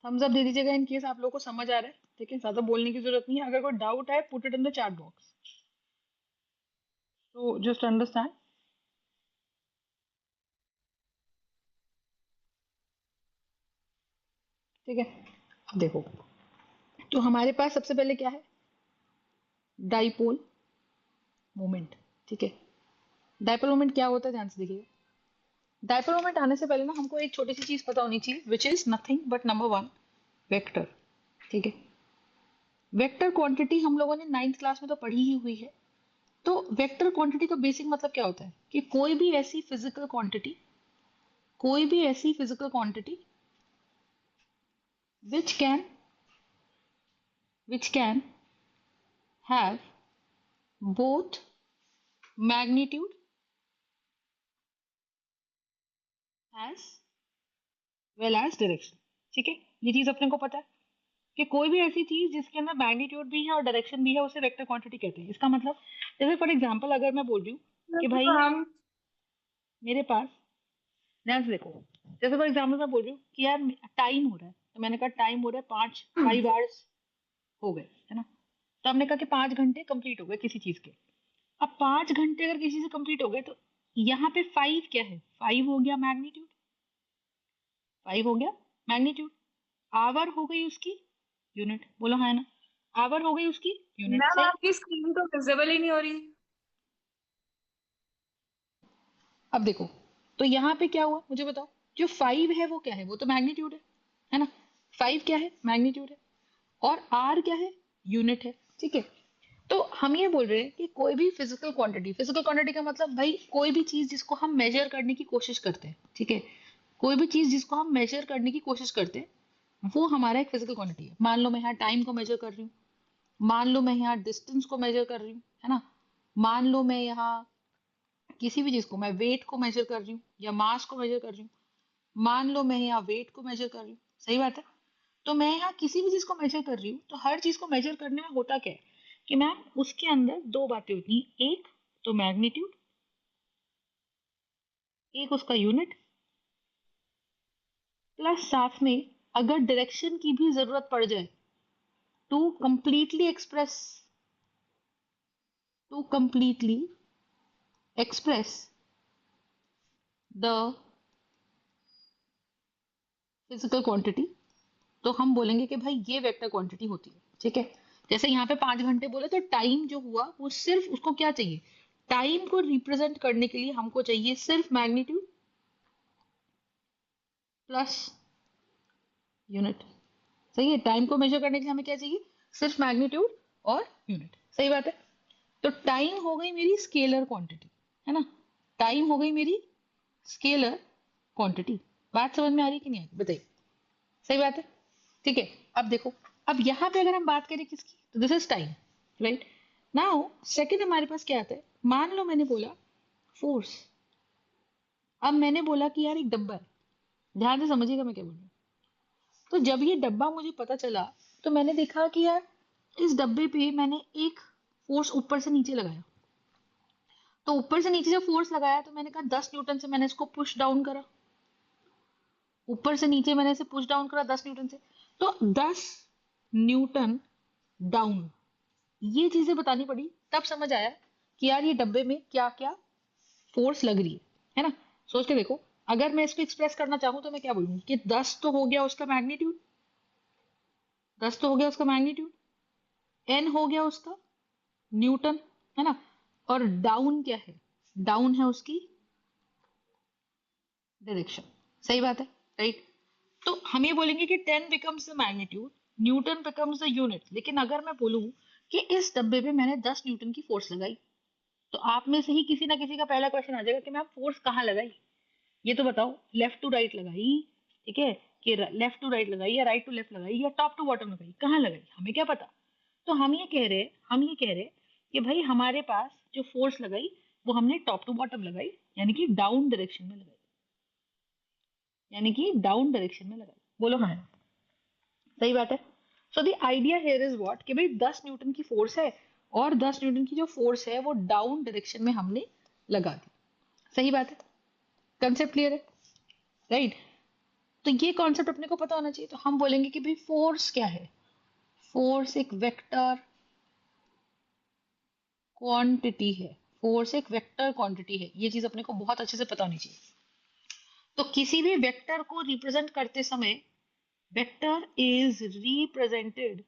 Thums up दे दीजिएगा in case आप लोगों को समझ आ रहा है। ठीक है, ज्यादा बोलने की जरूरत नहीं है। अगर कोई डाउट है put it in the chat box, तो जस्ट अंडरस्टैंड। ठीक है, अब देखो, तो हमारे पास सबसे पहले क्या है, डाइपोल मोमेंट। ठीक है, डाइपोल मोमेंट क्या होता है, ध्यान से देखिए। डाइपोल मोमेंट आने से पहले ना हमको एक छोटी सी चीज पता होनी चाहिए, which is nothing but number one, vector. ठीक है, वेक्टर क्वांटिटी हम लोगों ने नाइन्थ क्लास में तो पढ़ी ही हुई है। तो वेक्टर क्वांटिटी का बेसिक मतलब क्या होता है कि कोई भी ऐसी फिजिकल क्वांटिटी, कोई भी ऐसी physical quantity which can which can have both magnitude as well as direction। ठीक है, ये चीज अपने को पता है कि कोई भी ऐसी चीज जिसके अंदर मैग्नीट्यूड भी है और डायरेक्शन भी है उसे वेक्टर क्वांटिटी कहते हैं। इसका मतलब जैसे फॉर एग्जांपल अगर मैं बोल रही हूँ कि भाई हम मेरे पास, ध्यान से देखो, जैसे फॉर एग्जांपल मैं बोल रही हूँ कि यार टाइम हो रहा है, तो मैंने कहा टाइम हो रहा है 5 आवर्स हो गए, है ना। तो हमने कहा कि 5 घंटे कंप्लीट हो गए किसी चीज के। अब 5 घंटे अगर किसी से कंप्लीट हो गए तो यहाँ पे 5 क्या है, 5 हो गया मैग्नीट्यूड, 5 हो गया मैग्नीट्यूड। आवर हो गई उसकी यूनिट, बोलो हाँ, है ना। आवर हो गई उसकी यूनिट, मैम सही। आपकी स्क्रीन तो विजिबल ही नहीं हो रही। अब देखो, तो यहाँ पे क्या हुआ मुझे बताओ, जो 5 है वो क्या है, वो तो मैग्नीट्यूड है ना। 5 क्या है, मैग्नीट्यूड है। और आर क्या है, यूनिट है। ठीक है, तो हम ये बोल रहे हैं कि कोई भी फिजिकल क्वांटिटी, फिजिकल क्वांटिटी का मतलब भाई कोई भी चीज जिसको हम मेजर करने की कोशिश करते हैं। ठीक है, कोई भी चीज जिसको हम मेजर करने की कोशिश करते हैं वो हमारा एक फिजिकल क्वांटिटी है। मान लो मैं यहाँ टाइम को मेजर कर रही हूँ, मान लो मैं यहाँ डिस्टेंस को मेजर कर रही हूँ, है ना। मान लो मैं यहाँ किसी भी चीज को, मैं वेट को मेजर कर रही हूँ या मास को मेजर कर रही हूँ। मान लो मैं यहाँ वेट को मेजर कर रही हूँ, सही बात है। तो मैं यहाँ किसी भी चीज को मेजर कर रही हूँ, तो हर चीज को मेजर करने में होता क्या है कि मैम उसके अंदर दो बातें होती हैं, एक तो मैग्नीट्यूड, एक उसका यूनिट, प्लस साथ में अगर डायरेक्शन की भी जरूरत पड़ जाए to completely express, to completely express the physical quantity, तो हम बोलेंगे कि भाई ये वेक्टर क्वांटिटी होती है। ठीक है, जैसे यहाँ पे 5 घंटे बोले तो टाइम जो हुआ वो सिर्फ उसको क्या चाहिए, टाइम को रिप्रेजेंट करने के लिए हमको चाहिए सिर्फ मैग्नीट्यूड प्लस यूनिट। सही है, टाइम को मेजर करने के लिए हमें क्या चाहिए, सिर्फ मैग्नीट्यूड और यूनिट, सही बात है। तो टाइम हो गई मेरी स्केलर क्वांटिटी, है ना। टाइम हो गई मेरी स्केलर क्वांटिटी। बात समझ में आ रही है कि नहीं आ रही, बताइए। सही बात है, ठीक है। अब देखो, अब यहाँ पे अगर हम बात करें किसकी, तो this is time, right. Now second हमारे पास क्या आता है, मान लो मैंने बोला फोर्स। अब मैंने बोला कि यार एक डब्बा है, ध्यान से समझिएगा मैं क्या बोल रही हूँ। तो जब ये डब्बा मुझे पता चला, तो मैंने देखा कि यार इस डब्बे पे मैंने एक फोर्स ऊपर से नीचे लगाया। तो ऊपर से नीचे जब फोर्स लगाया तो मैंने कहा 10 न्यूटन से मैंने इसको पुश डाउन करा, ऊपर से नीचे मैंने इसे पुश डाउन करा 10 न्यूटन से। तो 10 न्यूटन डाउन, ये चीजें बतानी पड़ी, तब समझ आया कि यार ये डब्बे में क्या क्या फोर्स लग रही है ना। सोच के देखो, अगर मैं इसको एक्सप्रेस करना चाहूँ तो मैं क्या बोलूँ कि 10 तो हो गया उसका मैग्नीट्यूड, 10 तो हो गया उसका मैग्नीट्यूड, एन हो गया उसका न्यूटन, है ना। और डाउन क्या है, डाउन है उसकी डायरेक्शन, सही बात है, राइट। तो हम ये बोलेंगे कि 10 becomes the magnitude, Newton becomes the unit. लेकिन अगर मैं बोलूं कि इस डब्बे पे मैंने 10 न्यूटन की फोर्स लगाई, तो आप में से ही किसी ना किसी का पहला क्वेश्चन आ जाएगा कि मैम फोर्स कहाँ लगाई, ये तो बताओ। लेफ्ट टू राइट लगाई, ठीक है, कि लेफ्ट टू राइट लगाई या राइट टू लेफ्ट लगाई या टॉप टू बॉटम लगाई, कहाँ लगाई, हमें क्या पता। तो हम ये कह रहे कि भाई हमारे पास जो फोर्स लगाई वो हमने टॉप टू बॉटम लगाई, यानी कि डाउन डायरेक्शन में लगाई, यानी कि डाउन डायरेक्शन में लगाई, बोलो हाँ, सही बात है। So the idea here is what कि भाई 10 न्यूटन की फोर्स है और 10 न्यूटन की जो फोर्स है वो डाउन डायरेक्शन में हमने लगा दी, सही बात है। कंसेप्ट क्लियर है, राइट। तो ये कॉन्सेप्ट अपने को पता होना चाहिए। तो हम बोलेंगे कि भाई फोर्स क्या है, फोर्स एक वेक्टर क्वांटिटी है, फोर्स एक वेक्टर क्वांटिटी है, ये चीज अपने को बहुत अच्छे से पता होनी चाहिए। तो किसी भी वेक्टर को रिप्रेजेंट करते समय vector is represented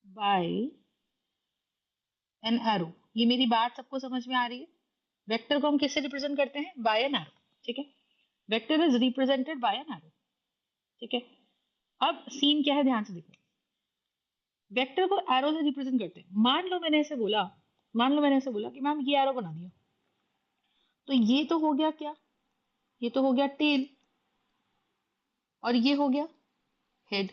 by an arrow. ये मेरी बात सबको समझ में आ रही है? वेक्टर को हम किससे रिप्रेजेंट करते हैं? बाय एन एरो, ठीक है। Vector is represented by an arrow, ठीक है। अब सीन क्या है, ध्यान से देखो। वेक्टर को एरो से रिप्रेजेंट करते हैं। मान लो मैंने ऐसे बोला कि मैम ये एरो बना दिया, तो ये तो हो गया क्या, ये तो हो गया टेल, और ये हो गया हेड,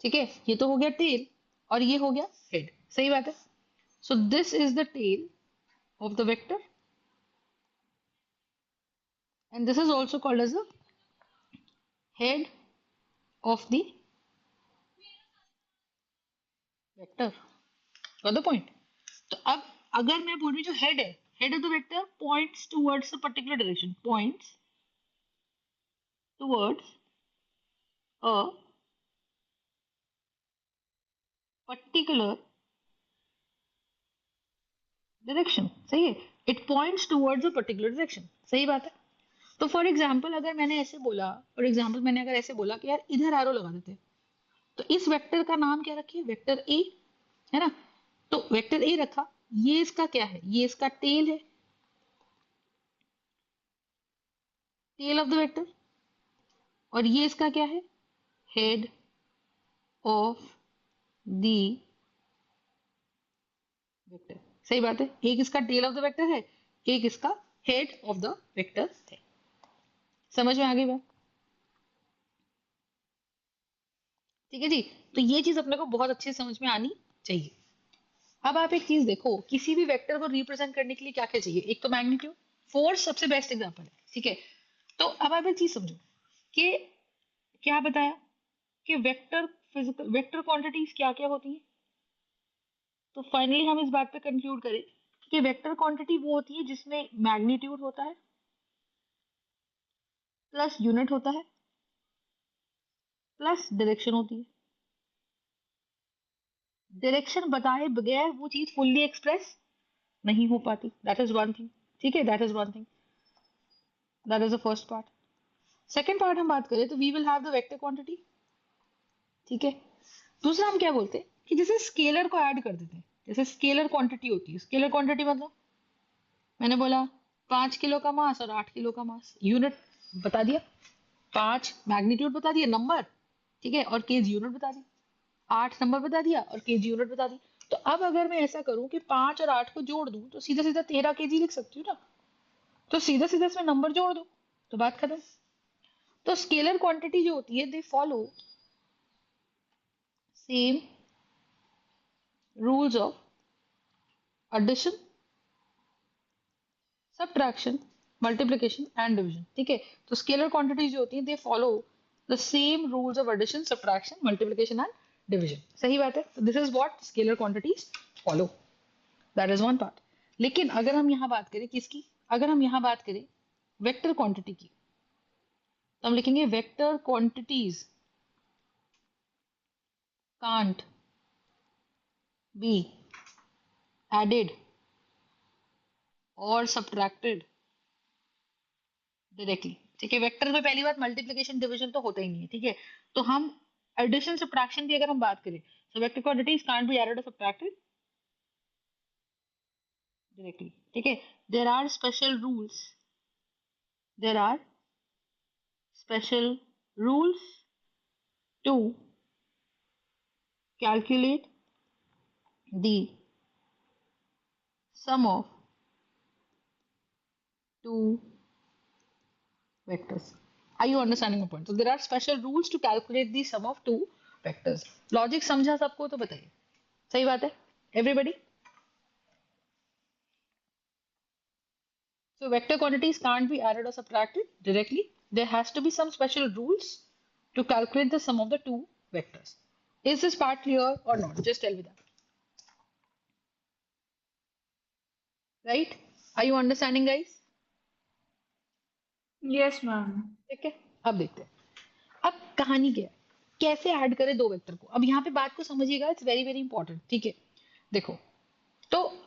ठीक है। ये तो हो गया टेल और ये हो गया हेड, सही बात है। So this is the tail of the vector and this is also called as the head of the vector. Got the point? तो अब अगर मैं बोल रही जो हेड है, head of the vector points towards a particular direction, points towards a particular direction, सही है। It points towards a particular direction, सही बात है। तो फॉर एग्जाम्पल अगर मैंने ऐसे बोला, अगर ऐसे बोला कि यार इधर एरो लगा देते, तो इस वेक्टर का नाम क्या रखिए? वेक्टर ए, है ना। तो वेक्टर ए रखा, ये इसका क्या है? ये इसका टेल है, टेल ऑफ द वेक्टर। और ये इसका क्या है? हेड ऑफ द वेक्टर, सही बात है। एक इसका टेल ऑफ द वेक्टर है, एक इसका हेड ऑफ द वेक्टर है। समझ में आ गई बात? ठीक है जी। तो ये चीज अपने को बहुत अच्छे से समझ में आनी चाहिए। अब आप एक चीज देखो, किसी भी वेक्टर को रिप्रेजेंट करने के लिए क्या क्या चाहिए? एक तो मैग्नीट्यूड, फोर्स सबसे बेस्ट एग्जांपल है, ठीक है। तो अब आप एक चीज समझो कि क्या बताया कि वेक्टर फिजिकल वेक्टर क्वांटिटीज क्या क्या होती है। तो फाइनली हम इस बात पे कंक्लूड करें कि वेक्टर क्वांटिटी वो होती है जिसमें मैग्नीट्यूड होता है प्लस यूनिट होता है प्लस डायरेक्शन होती है। डायरेक्शन बताए बगैर वो चीज फुल्ली एक्सप्रेस नहीं हो पाती, दैट इज वन थिंग, ठीक है। That is one thing, that is the first part. Second part हम बात करें तो we will have the vector quantity, ठीक है। दूसरा हम क्या बोलते हैं कि जैसे स्केलर को ऐड कर देते हैं, जैसे स्केलर क्वांटिटी होती है। स्केलर क्वांटिटी मतलब मैंने बोला 5 किलो का मास और 8 किलो का मास, यूनिट बता दिया, 5 मैग्नीट्यूड बता दिया नंबर, ठीक है, और केजी यूनिट बता दी, 8 नंबर बता दिया और केजी यूनिट बता दी। तो अब अगर मैं ऐसा करूं कि 5 और 8 को जोड़ दूं तो सीधा सीधा 13 केजी लिख सकती हूँ ना। तो सीधा सीधा इसमें नंबर जोड़ दो तो बात खत्म। तो स्केलर क्वांटिटी जो होती है they follow same rules of addition, subtraction, multiplication and division, ठीक है। तो स्केलर क्वांटिटीज जो होती हैं they follow the same rules of addition, subtraction, multiplication and division, सही बात है। तो this is what scalar quantities follow, that is one part. लेकिन अगर हम यहाँ बात करें किसकी, अगर हम यहाँ बात करें वेक्टर क्वांटिटी की, तो हम लिखेंगे vector quantities can't be added और सब्ट्रैक्टेड डायरेक्टली, ठीक है। वेक्टर में पहली बात मल्टीप्लिकेशन डिवीजन तो होता ही नहीं है, ठीक है। तो हम एडिशन सब्ट्रैक्शन की अगर हम बात करें तो vector quantities can't be added और सब्ट्रैक्टेड डायरेक्टली, ठीक है। There are special rules, there are special rules to calculate the sum of two vectors. Are you understanding my point? So there are special rules to calculate the sum of two vectors. Logic समझा सबको? तो बताइए, सही बात है everybody? So vector quantities can't be added or subtracted directly. There has to be some special rules to calculate the sum of the two vectors. Is this part clear or not? Just tell me that. Right? Are you understanding, guys? Yes ma'am. ठीक है, अब देखते हैं। अब कहानी क्या है, कैसे ऐड करें दो वेक्टर को। अब यहाँ पे बात को समझिएगा, इट्स वेरी वेरी इंपॉर्टेंट। ठीक है, देखो, तो